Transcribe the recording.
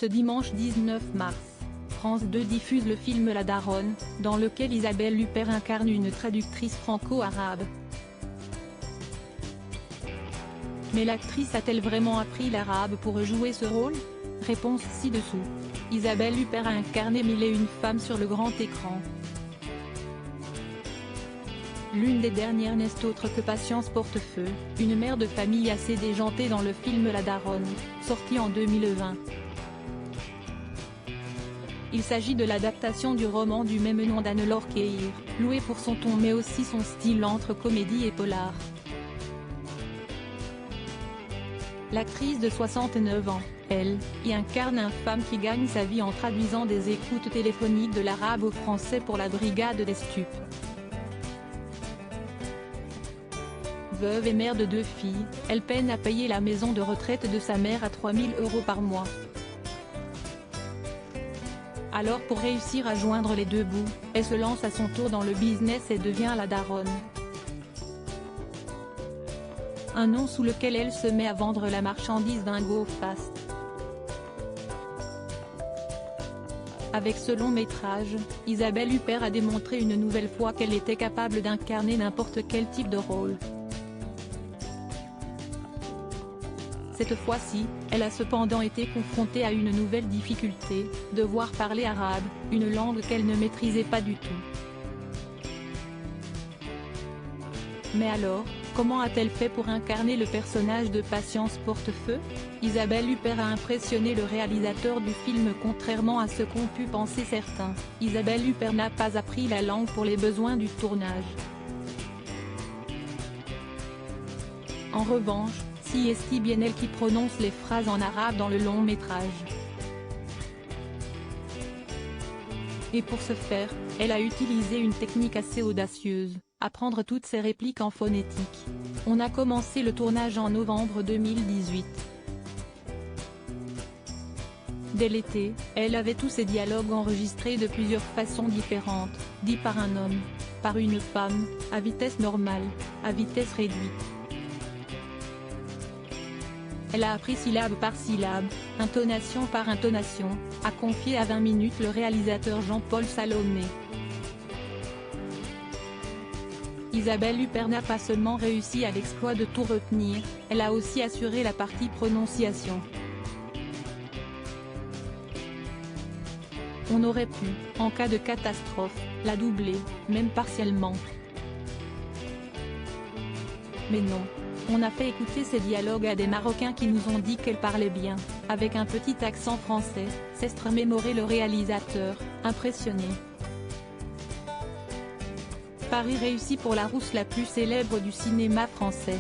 Ce dimanche 19 mars, France 2 diffuse le film La Daronne, dans lequel Isabelle Huppert incarne une traductrice franco-arabe. Mais l'actrice a-t-elle vraiment appris l'arabe pour jouer ce rôle? Réponse ci-dessous. Isabelle Huppert a incarné mille et une femmes sur le grand écran. L'une des dernières n'est autre que Patience Portefeu, une mère de famille assez déjantée dans le film La Daronne, sorti en 2020. Il s'agit de l'adaptation du roman du même nom d'Anne-Laure Kéir, louée pour son ton mais aussi son style entre comédie et polar. L'actrice de 69 ans, elle, y incarne une femme qui gagne sa vie en traduisant des écoutes téléphoniques de l'arabe au français pour la brigade des stupes. Veuve et mère de 2 filles, elle peine à payer la maison de retraite de sa mère à 3 000 € par mois. Alors pour réussir à joindre les deux bouts, elle se lance à son tour dans le business et devient la daronne. Un nom sous lequel elle se met à vendre la marchandise d'un go fast. Avec ce long métrage, Isabelle Huppert a démontré une nouvelle fois qu'elle était capable d'incarner n'importe quel type de rôle. Cette fois-ci, elle a cependant été confrontée à une nouvelle difficulté, devoir parler arabe, une langue qu'elle ne maîtrisait pas du tout. Mais alors, comment a-t-elle fait pour incarner le personnage de Patience Portefeu? Isabelle Huppert a impressionné le réalisateur du film contrairement à ce qu'ont pu penser certains. Isabelle Huppert n'a pas appris la langue pour les besoins du tournage. En revanche, c'est bien elle qui prononce les phrases en arabe dans le long métrage. Et pour ce faire, elle a utilisé une technique assez audacieuse, apprendre toutes ses répliques en phonétique. On a commencé le tournage en novembre 2018. Dès l'été, elle avait tous ses dialogues enregistrés de plusieurs façons différentes, dits par un homme, par une femme, à vitesse normale, à vitesse réduite. Elle a appris syllabe par syllabe, intonation par intonation, a confié à 20 minutes le réalisateur Jean-Paul Salomé. Isabelle Huppert n'a pas seulement réussi à l'exploit de tout retenir, elle a aussi assuré la partie prononciation. On aurait pu, en cas de catastrophe, la doubler, même partiellement. Mais non. On a fait écouter ces dialogues à des Marocains qui nous ont dit qu'elle parlait bien, avec un petit accent français, s'est remémoré le réalisateur, impressionné. Pari réussi pour la rousse la plus célèbre du cinéma français.